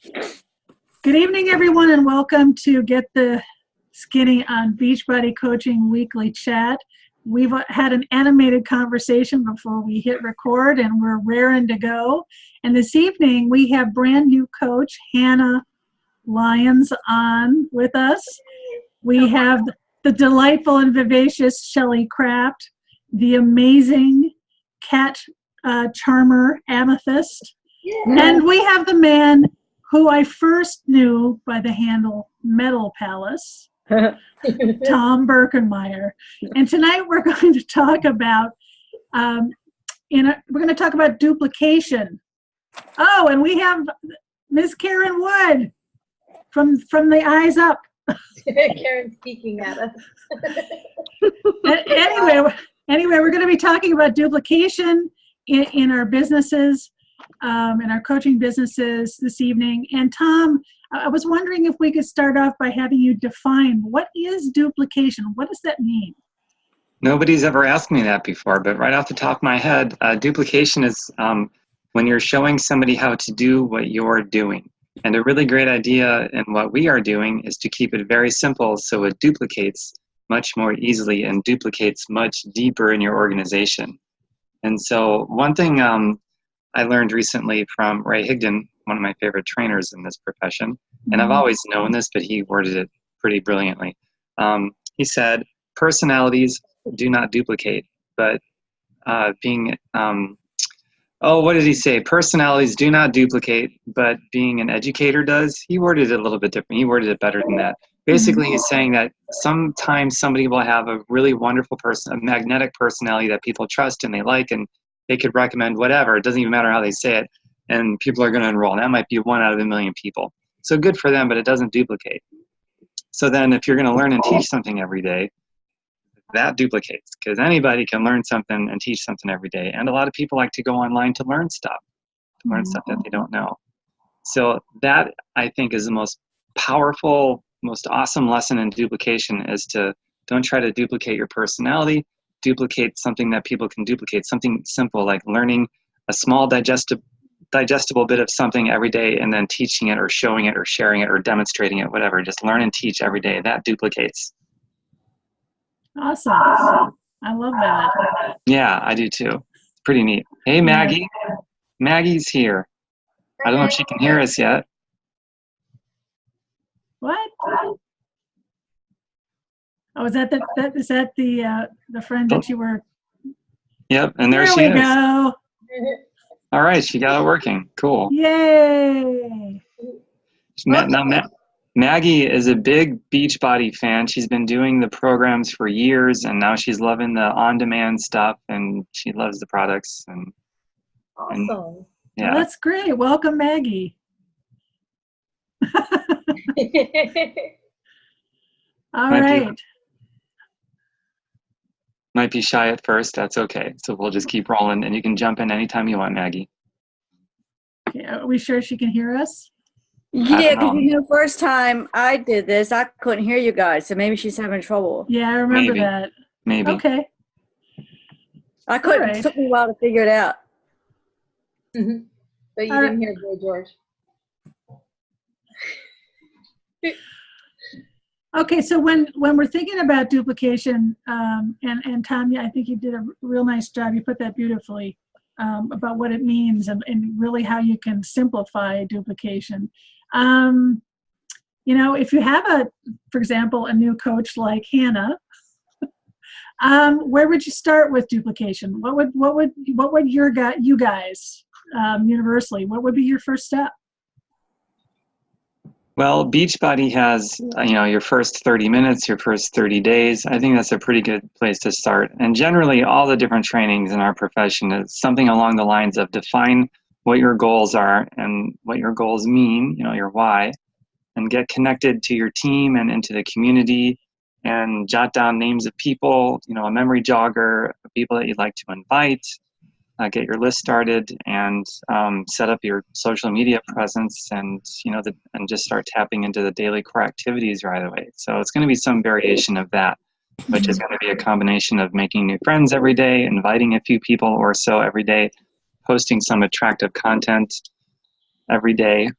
Good evening, everyone, and welcome to Get the Skinny on Beachbody Coaching Weekly Chat. We've had an animated conversation before we hit record, and we're raring to go. And this evening, we have brand new coach, Hannah Lyons, on with us. We have the delightful and vivacious Shelley Craft, the amazing cat charmer Amethyst, and we have the man who I first knew by the handle Metal Palace, Tom Birkenmeyer. And tonight we're going to talk about duplication. Oh, and we have Miss Karen Wood from the Eyes Up. Karen's peeking at us. Anyway, we're going to be talking about duplication in our businesses. In our coaching businesses this evening. And Tom, I was wondering if we could start off by having you define what is duplication? What does that mean? Nobody's ever asked me that before, but right off the top of my head, duplication is when you're showing somebody how to do what you're doing. And a really great idea in what we are doing is to keep it very simple so it duplicates much more easily and duplicates much deeper in your organization. And so one thing I learned recently from Ray Higdon, one of my favorite trainers in this profession, and I've always known this, but he worded it pretty brilliantly. He said, personalities do not duplicate, but what did he say? Personalities do not duplicate, but being an educator does. He worded it a little bit different. He worded it better than that. Basically, he's saying that sometimes somebody will have a really wonderful person, a magnetic personality that people trust and they like, and they could recommend whatever. It doesn't even matter how they say it. And people are going to enroll. That might be 1 out of a million people. So good for them, but it doesn't duplicate. So then if you're going to learn and teach something every day, that duplicates, because anybody can learn something and teach something every day. And a lot of people like to go online to learn stuff that they don't know. So that, I think, is the most powerful, most awesome lesson in duplication, is to don't try to duplicate your personality. Duplicate something that people can duplicate, something simple like learning a small digestible bit of something every day and then teaching it or showing it or sharing it or demonstrating it, whatever. Just learn and teach every day. That duplicates. Awesome. I love that. Yeah, I do too. It's pretty neat. Hey, Maggie. Yeah. Maggie's here. I don't know if she can hear us yet. What? Oh, is that the friend that you were? Yep, and there she is. There we go. All right, she got it working. Cool. Yay! Maggie is a big Beachbody fan. She's been doing the programs for years, and now she's loving the on-demand stuff, and she loves the products. Awesome. Yeah, well, that's great. Welcome, Maggie. All right. Might be shy at first. That's okay. So we'll just keep rolling, and you can jump in anytime you want, Maggie. Okay, are we sure she can hear us? Yeah, because first time I did this, I couldn't hear you guys, so maybe she's having trouble. Yeah, I remember that. Maybe. Okay. I couldn't. Right. It took me a while to figure it out. Mm-hmm. But you didn't hear Boy George. Okay, so when we're thinking about duplication, and Tanya, I think you did a real nice job. You put that beautifully about what it means and really how you can simplify duplication. If you have for example, a new coach like Hannah, where would you start with duplication? What would you guys universally? What would be your first step? Well, Beachbody has, your first 30 minutes, your first 30 days. I think that's a pretty good place to start. And generally, all the different trainings in our profession is something along the lines of define what your goals are and what your goals mean, your why, and get connected to your team and into the community and jot down names of people, a memory jogger, people that you'd like to invite, get your list started and set up your social media presence and just start tapping into the daily core activities right away. So it's going to be some variation of that, which is going to be a combination of making new friends every day, inviting a few people or so every day, posting some attractive content every day.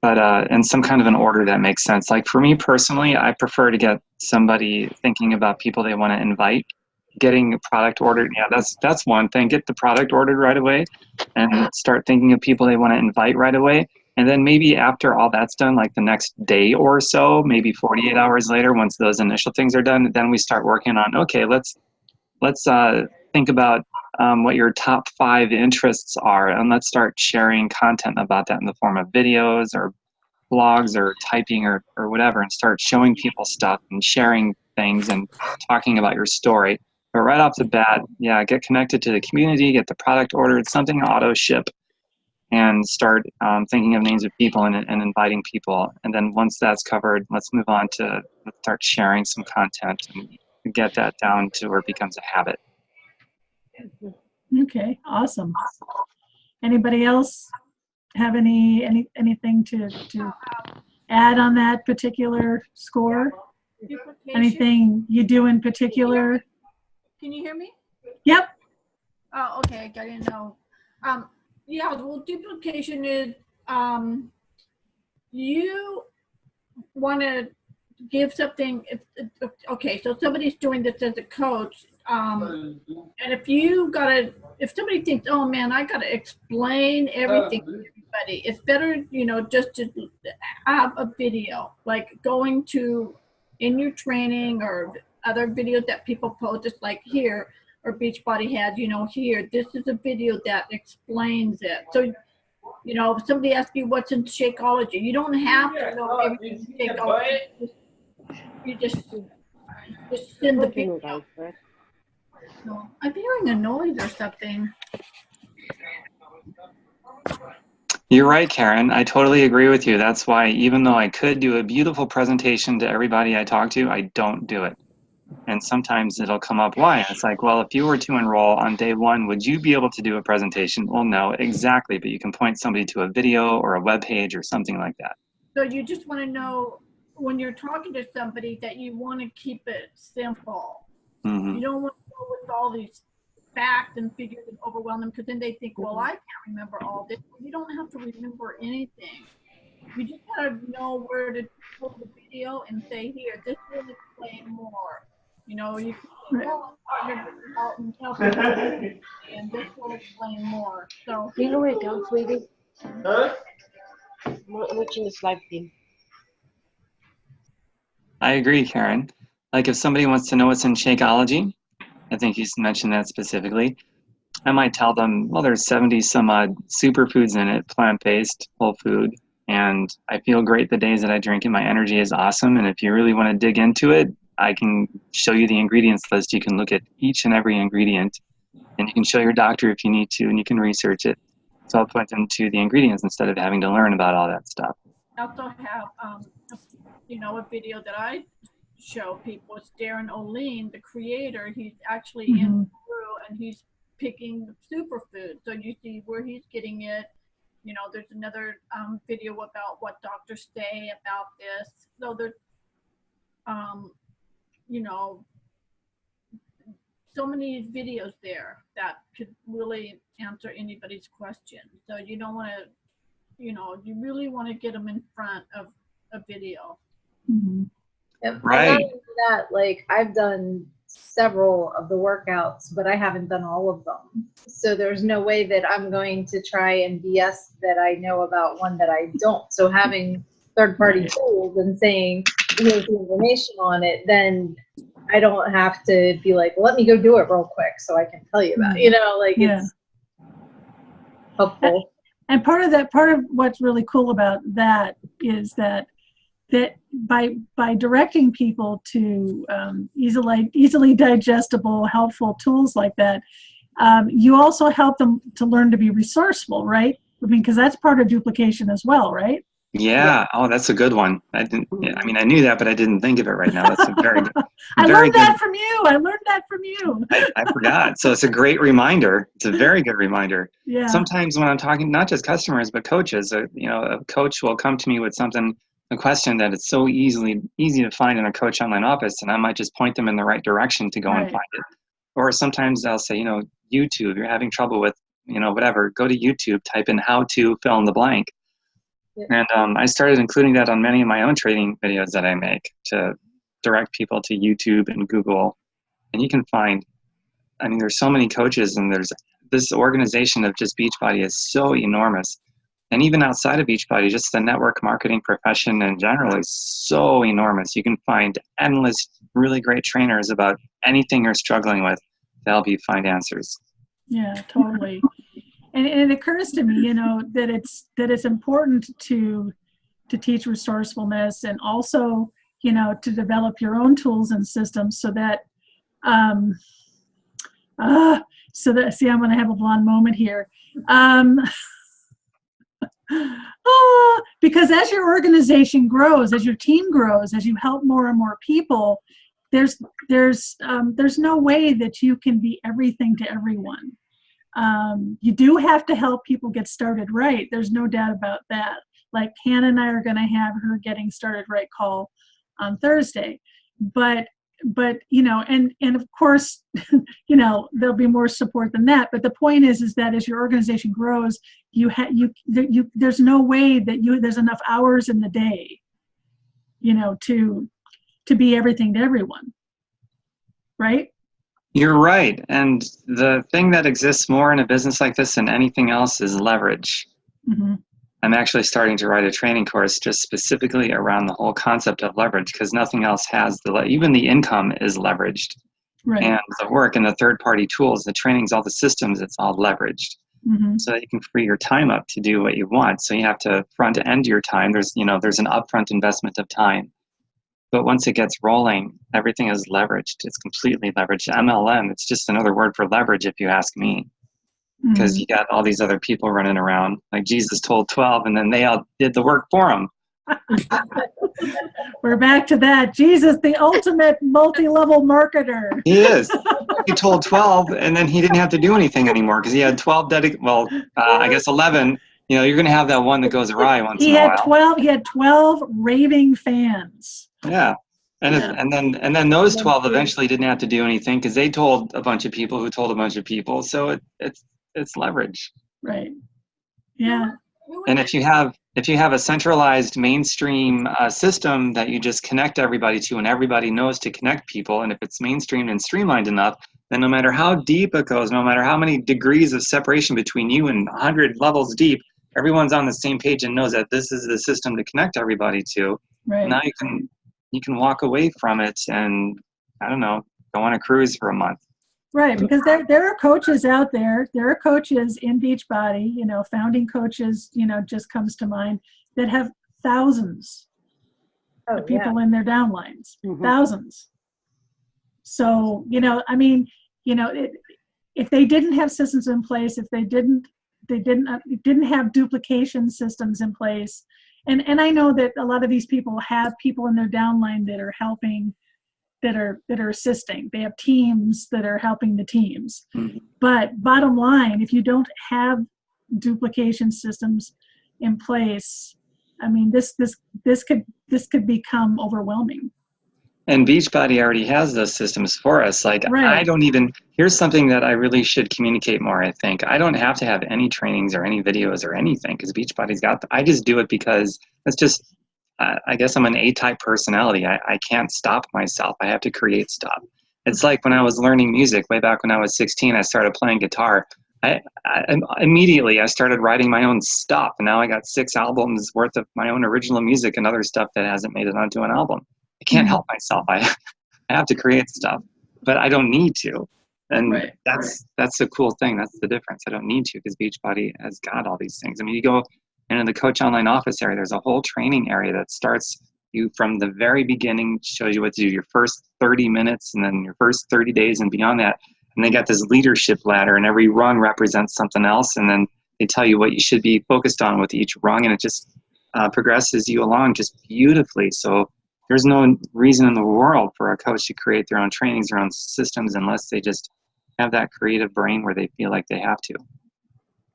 but in some kind of an order that makes sense. Like for me personally, I prefer to get somebody thinking about people they want to invite. Getting a product ordered, yeah, that's one thing. Get the product ordered right away and start thinking of people they want to invite right away. And then maybe after all that's done, like the next day or so, maybe 48 hours later, once those initial things are done, then we start working on, okay, let's think about what your top 5 interests are, and let's start sharing content about that in the form of videos or blogs or typing or whatever, and start showing people stuff and sharing things and talking about your story. But right off the bat, yeah, get connected to the community, get the product ordered, something auto ship, and start thinking of names of people and inviting people. And then once that's covered, let's move on to start sharing some content and get that down to where it becomes a habit. Okay, awesome. Anybody else have anything to add on that particular score? Duplication. Anything you do in particular? Can you hear me? Yep. Oh, okay. I didn't know. Yeah, well, duplication is you want to give something. Okay, so somebody's doing this as a coach, and if somebody thinks, oh man, I gotta explain everything to everybody, it's better, just to have a video, like going to in your training or other videos that people post, just like here, or Beachbody has, here, this is a video that explains it. So, if somebody asks you what's in Shakeology, you don't have to know everything in Shakeology. You just send the video. So, I'm hearing a noise or something. You're right, Karen. I totally agree with you. That's why even though I could do a beautiful presentation to everybody I talk to, I don't do it. And sometimes it'll come up, why? And it's like, well, if you were to enroll on day 1, would you be able to do a presentation? Well, no, exactly. But you can point somebody to a video or a web page or something like that. So you just want to know when you're talking to somebody that you want to keep it simple. Mm-hmm. You don't want to go with all these facts and figures and overwhelm them, because then they think, well, I can't remember all this. You don't have to remember anything. You just got to know where to pull the video and say, here, this will explain more. You can say, well, and tell people, and this will explain more. So You know where it goes, sweetie? Huh? I'm watching this live stream. I agree, Karen. Like if somebody wants to know what's in Shakeology, I think you mentioned that specifically, I might tell them, well, there's 70 some odd superfoods in it, plant-based, whole food, and I feel great the days that I drink it. My energy is awesome, and if you really want to dig into it, I can show you the ingredients list. You can look at each and every ingredient, and you can show your doctor if you need to, and you can research it. So I'll point them to the ingredients instead of having to learn about all that stuff. I also have, a video that I show people. It's Darren O'Lean, the creator. He's actually in Peru, and he's picking superfood. So you see where he's getting it. There's another video about what doctors say about this. So there's, so many videos there that could really answer anybody's question. So you don't want to, you really want to get them in front of a video. Mm-hmm. Yep. Right. And not only that, like I've done several of the workouts, but I haven't done all of them. So there's no way that I'm going to try and BS that I know about one that I don't. So having third-party tools and saying, here's the information on it, then I don't have to be like, well, let me go do it real quick so I can tell you about it. It's helpful. And part of what's really cool about that is that by directing people to easily digestible, helpful tools like that, you also help them to learn to be resourceful, right? I mean, because that's part of duplication as well, right? Yeah. Oh, that's a good one. I knew that, but I didn't think of it right now. That's a very good. I learned that from you. I forgot. So it's a great reminder. It's a very good reminder. Yeah. Sometimes when I'm talking, not just customers, but coaches, a coach will come to me with a question that it's so easy to find in a coach online office, and I might just point them in the right direction to go and find it. Or sometimes I'll say, YouTube, you're having trouble with, whatever, go to YouTube, type in how to fill in the blank. And I started including that on many of my own training videos that I make to direct people to YouTube and Google. And you can find, I mean, there's so many coaches, and there's this organization of just Beachbody is so enormous. And even outside of Beachbody, just the network marketing profession in general is so enormous. You can find endless, really great trainers about anything you're struggling with to help you find answers. Yeah, totally. And it occurs to me, you know, that it's important to teach resourcefulness, and also, you know, to develop your own tools and systems so that see, I'm going to have a blonde moment here. Because as your organization grows, as your team grows, as you help more and more people, there's no way that you can be everything to everyone. You do have to help people get started right. There's no doubt about that. Like Hannah and I are going to have her getting started right call on Thursday, but you know, and of course, you know, there'll be more support than that. But the point is that as your organization grows, there's no way that there's enough hours in the day, you know, to be everything to everyone, right? You're right. And the thing that exists more in a business like this than anything else is leverage. Mm-hmm. I'm actually starting to write a training course just specifically around the whole concept of leverage, because nothing else has even the income is leveraged. Right. And the work and the third-party tools, the trainings, all the systems, it's all leveraged. Mm-hmm. So that you can free your time up to do what you want. So you have to front end your time. There's an upfront investment of time. But once it gets rolling, everything is leveraged. It's completely leveraged. MLM, it's just another word for leverage, if you ask me. Because you got all these other people running around. Like Jesus told 12, and then they all did the work for him. We're back to that. Jesus, the ultimate multi-level marketer. He is. He told 12, and then he didn't have to do anything anymore because he had 12 I guess 11. You know, you're going to have that one that goes awry once in a while. He had 12 raving fans. Yeah. And then those 12 eventually didn't have to do anything because they told a bunch of people who told a bunch of people. So it's leverage. Right. Yeah. And if you have a centralized mainstream system that you just connect everybody to, and everybody knows to connect people, and if it's mainstreamed and streamlined enough, then no matter how deep it goes, no matter how many degrees of separation between you and 100 levels deep, everyone's on the same page and knows that this is the system to connect everybody to. Right. Now you can walk away from it and, I don't know, go on a cruise for a month. Right, because there are coaches out there. There are coaches in Beachbody, you know, founding coaches, you know, just comes to mind, that have thousands of people in their downlines, thousands. So, you know, I mean, you know, if they didn't have systems in place, if they didn't have duplication systems in place, and I know that a lot of these people have people in their downline that are helping, that are assisting. They have teams that are helping the teams. Mm-hmm. But bottom line, if you don't have duplication systems in place, I mean, this could become overwhelming. And Beachbody already has those systems for us. Like, right. Here's something that I really should communicate more, I think. I don't have to have any trainings or any videos or anything because Beachbody's got I just do it because it's just, I guess I'm an A-type personality. I can't stop myself. I have to create stuff. It's like when I was learning music, way back when I was 16, I started playing guitar. Immediately I started writing my own stuff. And now I got 6 albums worth of my own original music and other stuff that hasn't made it onto an album. I can't help myself. I have to create stuff, but I don't need to. And right. that's the cool thing. That's the difference. I don't need to because Beachbody has got all these things. I mean, you go into the Coach Online office area, there's a whole training area that starts you from the very beginning, shows you what to do your first 30 minutes and then your first 30 days and beyond that. And they got this leadership ladder and every rung represents something else. And then they tell you what you should be focused on with each rung. And it just progresses you along just beautifully. So there's no reason in the world for a coach to create their own trainings, their own systems, unless they just have that creative brain where they feel like they have to.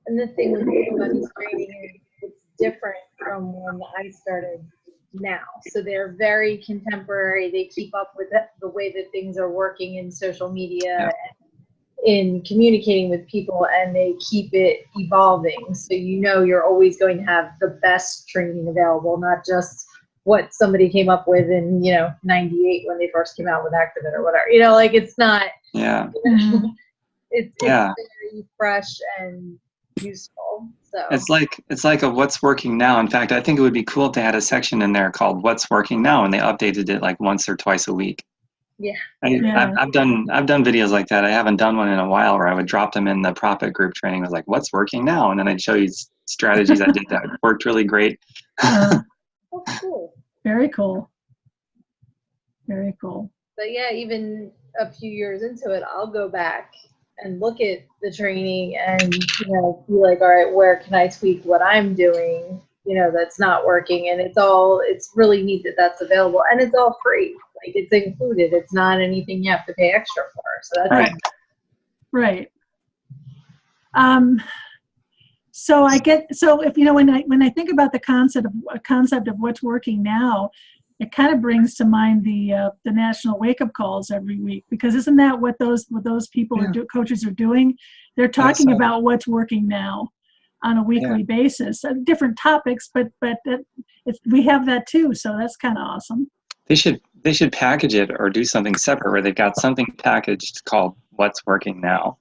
And the thing with Beachbody's training is it's different from when I started now. So they're very contemporary. They keep up with the way that things are working in social media. Yeah. in communicating with people, and they keep it evolving. So you're always going to have the best training available, not just what somebody came up with in 98 when they first came out with Activate or whatever. It's not. Yeah. It's very fresh and useful. So it's like a what's working now. In fact, I think it would be cool to add a section in there called what's working now, and they updated it like once or twice a week. Yeah. I've done videos like that. I haven't done one in a while where I would drop them in the profit group training. I was like, what's working now? And then I'd show you strategies I did that worked really great. That's cool. Very cool. Very cool. But yeah, even a few years into it, I'll go back and look at the training and, be like, all right, where can I tweak what I'm doing, that's not working. And it's really neat that that's available, and it's all free. Like, it's included. It's not anything you have to pay extra for. So that's right. Right. So if when I think about the concept of what's working now, it kind of brings to mind the national wake-up calls every week, because isn't that what those people coaches are doing? They're talking about what's working now on a weekly basis, different topics, but we have that too, so that's kind of awesome. They should package it or do something separate where they've got something packaged called what's working now.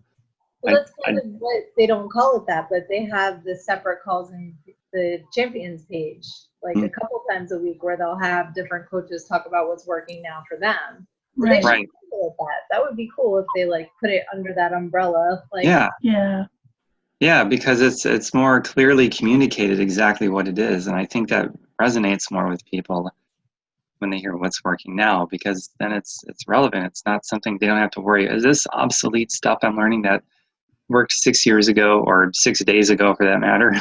Well, that's kind of what they don't call it that, but they have the separate calls in the champions page, like a couple times a week, where they'll have different coaches talk about what's working now for them. So they should call it that. That would be cool if they put it under that umbrella. Yeah, because it's more clearly communicated exactly what it is, and I think that resonates more with people when they hear what's working now, because then it's relevant. It's not something they don't have to worry. Is this obsolete stuff I'm learning that worked 6 years ago or 6 days ago, for that matter?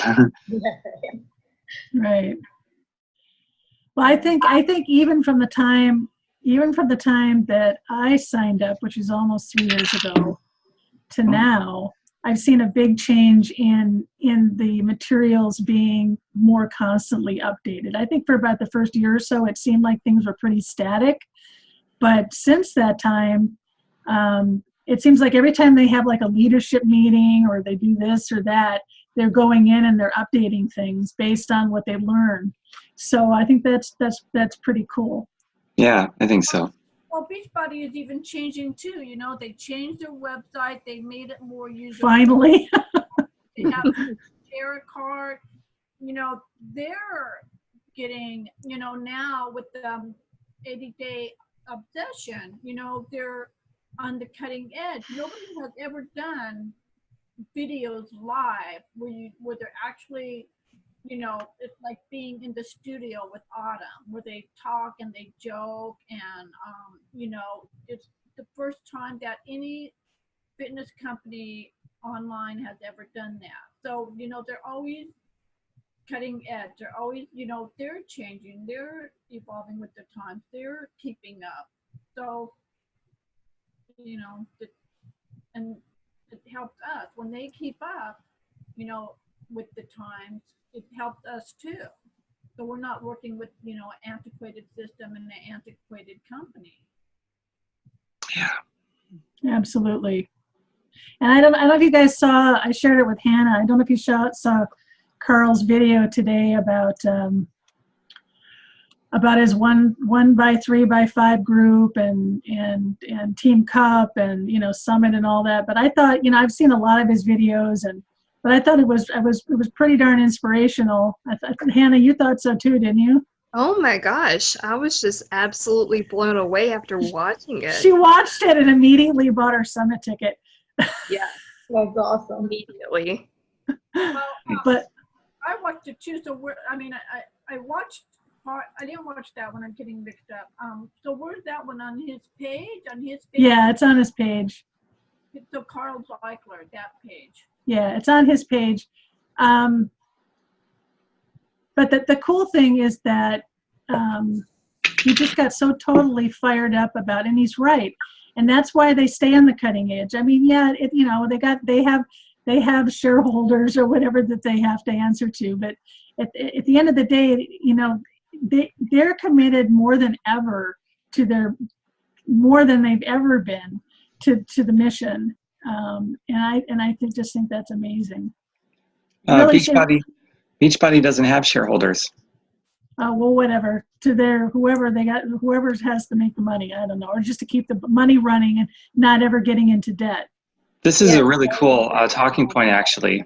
Right. Well, I think even from the time that I signed up, which is almost 3 years ago, to now, I've seen a big change in the materials being more constantly updated. I think for about the first year or so, it seemed like things were pretty static. But since that time, it seems like every time they have like a leadership meeting or they do this or that, they're going in and they're updating things based on what they learn. So I think that's pretty cool. Yeah, I think so. Well, Beachbody is even changing too. They changed their website. They made it more user. Finally. They have a share a card. They're getting, now with the 80-day obsession, they're on the cutting edge. Nobody has ever done videos live where they're actually, it's like being in the studio with Autumn, where they talk and they joke, and it's the first time that any fitness company online has ever done that. So they're always cutting edge. They're always, they're changing, they're evolving with the times, they're keeping up. So and it helps us when they keep up, with the times. It helps us too. So we're not working with, an antiquated system and an antiquated company. Yeah. Absolutely. And I don't know if you guys saw, I shared it with Hannah. I don't know if you saw Carl's video today about his 1x3x5 group and Team Cup and Summit and all that. But I thought, I've seen a lot of his videos, but I thought it was pretty darn inspirational. Hannah, you thought so too, didn't you? Oh my gosh, I was just absolutely blown away after watching it. She watched it and immediately bought her Summit ticket. Yeah, that's awesome. Immediately. Well, but I watched it too. So I watched part. I didn't watch that one. I'm getting mixed up. So where's that one on his page? Yeah, it's on his page. So Carl Zeichler, that page. Yeah, it's on his page. But the cool thing is that he just got so totally fired up about, and he's right, and that's why they stay on the cutting edge. I mean, yeah, they have shareholders or whatever that they have to answer to, but at the end of the day, they're committed more than ever more than they've ever been to the mission And I just think that's amazing. Really Beachbody doesn't have shareholders. Well, whatever, to their whoever has to make the money. I don't know, or just to keep the money running and not ever getting into debt. This is a really cool talking point, actually,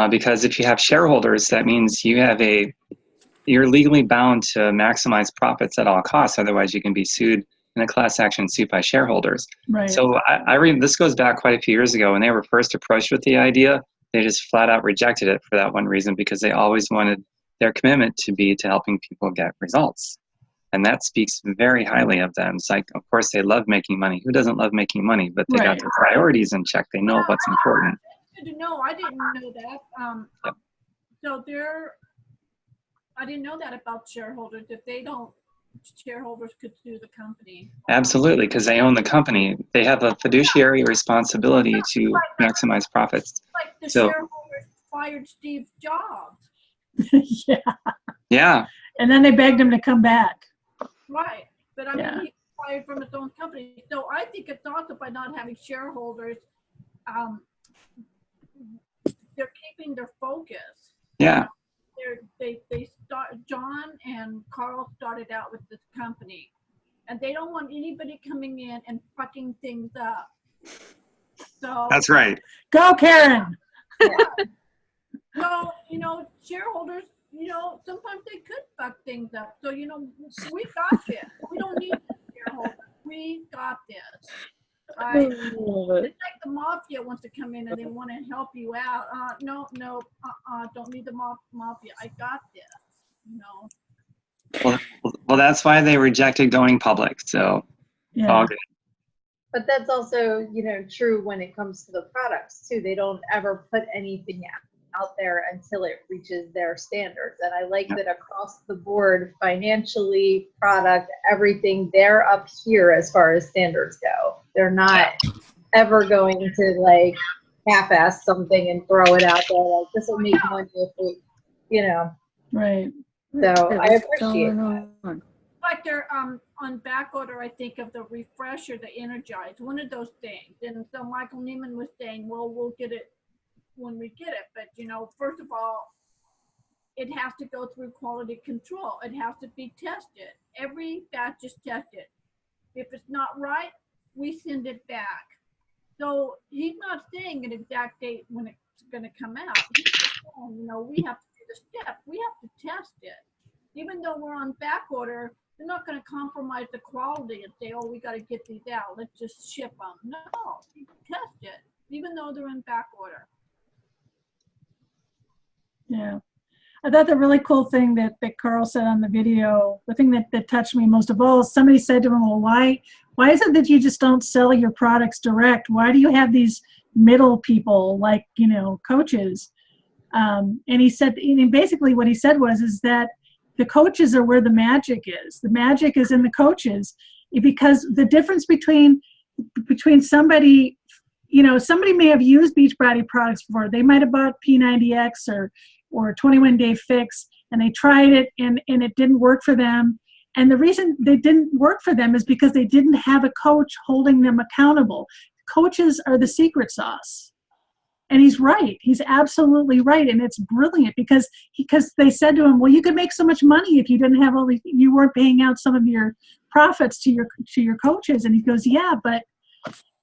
because if you have shareholders, that means you're legally bound to maximize profits at all costs. Otherwise, you can be sued in a class action suit by shareholders. Right. So I read this goes back quite a few years ago when they were first approached with the idea. They just flat out rejected it for that one reason, because they always wanted their commitment to be to helping people get results. And that speaks very highly of them. It's like, of course, they love making money. Who doesn't love making money? But they got their priorities in check. They know what's important. Good to know. I didn't know that. So I didn't know that about shareholders. If they don't, shareholders could sue the company. Absolutely, because they own the company. They have a fiduciary responsibility to maximize profits. Like the shareholders fired Steve Jobs. Yeah. And then they begged him to come back. Right. But I mean, he fired from his own company. So I think it's also by not having shareholders, they're keeping their focus. Yeah. John and Carl started out with this company, and they don't want anybody coming in and fucking things up. So that's right. Go, Karen. No, shareholders, sometimes they could fuck things up. So, we got this. We don't need shareholders. We got this. Right? It's like the mafia wants to come in and they want to help you out. No, don't need the mafia. I got this. Well, that's why they rejected going public. So, all good. But that's also, true when it comes to the products too. They don't ever put anything out there until it reaches their standards. And I like that across the board, financially, product, everything, they're up here as far as standards go. They're not ever going to half-ass something and throw it out there. Like, this will make money if we, Right. So I appreciate that. Like they're on back order, I think, of the refresher, the energize, one of those things. And so Michael Neiman was saying, well, we'll get it when we get it. But, first of all, it has to go through quality control. It has to be tested. Every batch is tested. If it's not right, we send it back. So he's not saying an exact date when it's going to come out. He's just saying, we have to do the steps. We have to test it. Even though we're on back order, they're not going to compromise the quality and say, oh, we got to get these out. Let's just ship them. No, you test it, even though they're in back order. Yeah. I thought the really cool thing that Carl said on the video, the thing that touched me most of all, is somebody said to him, well, why is it that you just don't sell your products direct? Why do you have these middle people like, coaches? And he said, basically what he said is that the coaches are where the magic is. The magic is in the coaches, because the difference between somebody, somebody may have used Beachbody products before. They might have bought P90X or 21-day fix, and they tried it and it didn't work for them. And the reason they didn't work for them is because they didn't have a coach holding them accountable. Coaches are the secret sauce. And he's right. He's absolutely right. And it's brilliant because they said to him, well, you could make so much money if you didn't have you weren't paying out some of your profits to your coaches. And he goes, yeah, but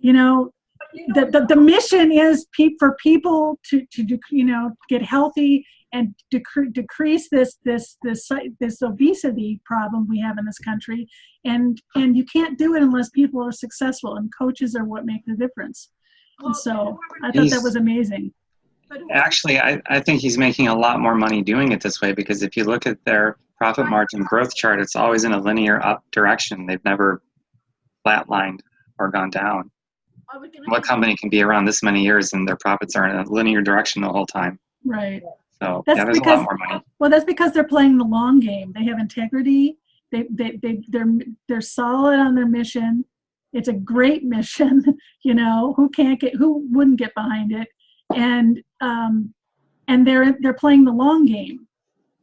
the mission is for people to get healthy and decrease this obesity problem we have in this country. And you can't do it unless people are successful, and coaches are what make the difference. And so I thought that was amazing. Actually, I think he's making a lot more money doing it this way, because if you look at their profit margin growth chart, it's always in a linear up direction. They've never flatlined or gone down. What company can be around this many years and their profits are in a linear direction the whole time? Right. So there's a lot more money. Well, that's because they're playing the long game. They have integrity. They're solid on their mission. It's a great mission. Who wouldn't get behind it? And they're playing the long game.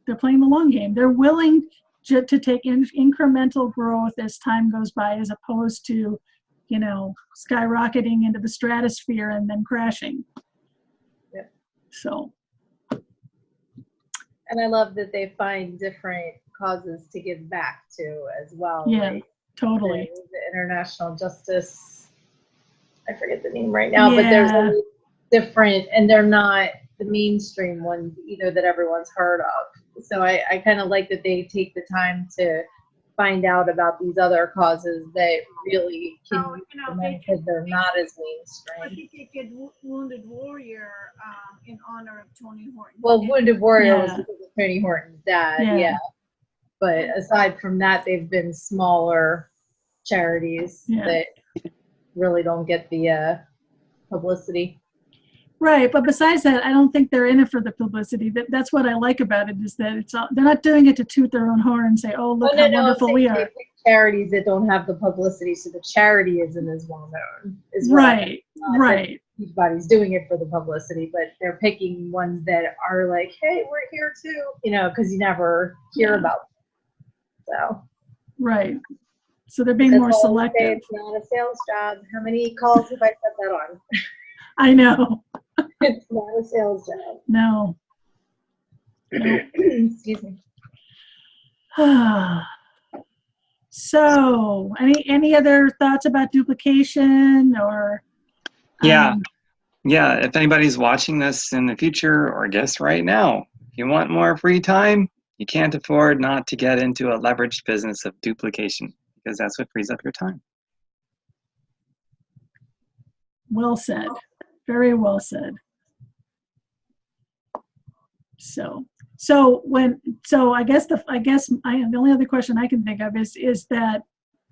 They're playing the long game. They're willing to take incremental growth as time goes by, as opposed to, skyrocketing into the stratosphere and then crashing. Yep. So. And I love that they find different causes to give back to as well. Yeah, like totally. the international justice, I forget the name right now, but there's always different, and they're not the mainstream ones either that everyone's heard of. So I kind of like that they take the time to find out about these other causes that really can because they're not as I mainstream. think they did Wounded Warrior in honor of Tony Horton. Well, Wounded Warrior was because of Tony Horton's dad, yeah. But aside from that, they've been smaller charities that really don't get the publicity. Right, but besides that, I don't think they're in it for the publicity. That's what I like about it, is that they're not doing it to toot their own horn and say, "Oh, look how wonderful we are." They pick charities that don't have the publicity, so the charity isn't as well known. Right. Beachbody's doing it for the publicity, but they're picking ones that are like, "Hey, we're here too," because you never hear about them. So. Right. So they're being more selective. It's not a sales job. How many calls have I set that on? I know. It's not a sales job. No. Excuse me. So, any other thoughts about duplication or? Yeah. If anybody's watching this in the future or just right now, if you want more free time, you can't afford not to get into a leveraged business of duplication, because that's what frees up your time. Well said. Very well said. So I guess the only other question I can think of is that,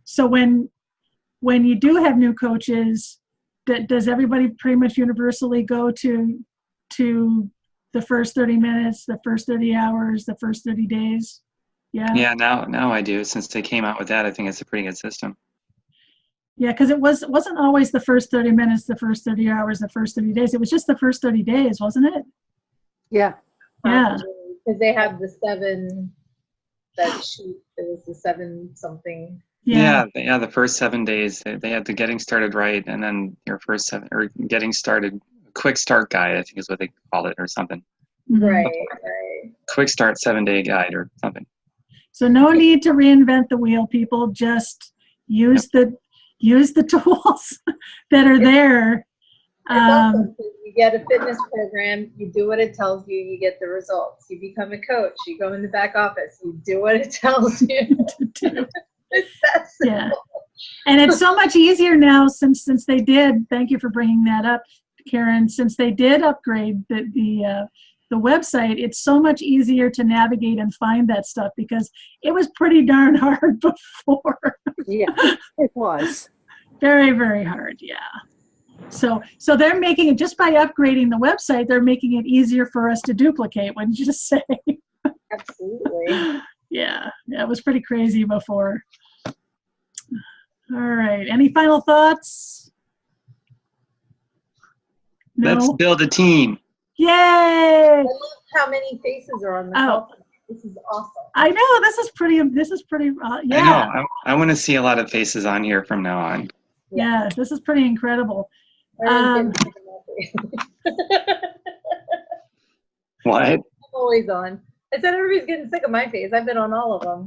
so when you do have new coaches, does everybody pretty much universally go to the first 30 minutes, the first 30 hours, the first 30 days? Yeah, now I do. Since they came out with that, I think it's a pretty good system. Yeah, because it wasn't always the first 30 minutes, the first 30 hours, the first 30 days. It was just the first 30 days, wasn't it? Yeah. Yeah. Because they have the 7, that sheet, it was the 7 something. Yeah. The first 7 days, they had the getting started right, and then your first 7, or getting started, quick start guide, I think is what they call it, or something. Mm-hmm. Right. Quick start 7-day guide or something. So no need to reinvent the wheel, people. Just use the tools that are there. Awesome. You get a fitness program, you do what it tells you, you get the results. You become a coach, you go in the back office, you do what it tells you to do. It's that simple. Yeah. And it's so much easier now since they did, thank you for bringing that up, Karen, since they did upgrade the website, it's so much easier to navigate and find that stuff, because it was pretty darn hard before. Yeah, it was. Very, very hard, yeah. So they're making it, just by upgrading the website, they're making it easier for us to duplicate, wouldn't you just say? Absolutely. Yeah, it was pretty crazy before. All right, any final thoughts? No? Let's build a team. Yay! I love how many faces are on the call. This is awesome. I know, this is pretty, yeah. I know, I want to see a lot of faces on here from now on. Yeah, this is pretty incredible. What? I'm always on. I said everybody's getting sick of my face. I've been on all of them.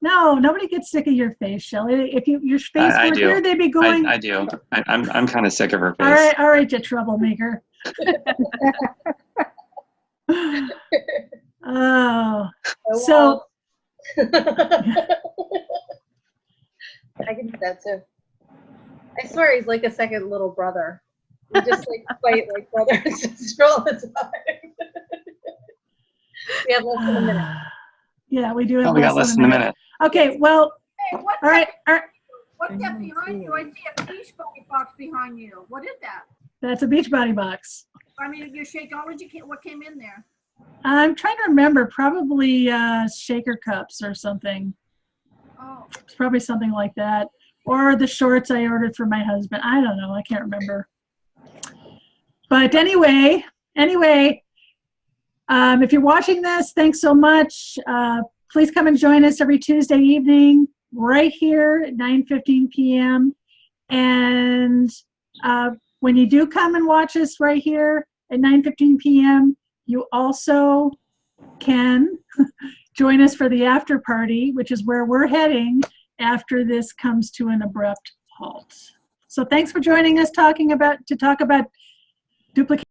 No, nobody gets sick of your face, Shelley. If your face were here, they'd be going. I do. I'm kind of sick of her face. All right, you troublemaker. So. I can do that too. I swear he's like a second little brother. We just fight like brothers all the time. We have less than a minute. Yeah, we do have we got less than a minute. Okay, well, Hey, all right. What's that behind you? I see a Beachbody box behind you. What is that? That's a Beachbody box. I mean, your Shakeology, what came in there? I'm trying to remember, probably shaker cups or something. Oh. It's probably something like that. Or the shorts I ordered for my husband. I don't know. I can't remember. But anyway, if you're watching this, thanks so much. Please come and join us every Tuesday evening right here at 9:15 p.m. And when you do come and watch us right here at 9:15 p.m., you also can join us for the after party, which is where we're heading after this comes to an abrupt halt. So thanks for joining us to talk about duplication.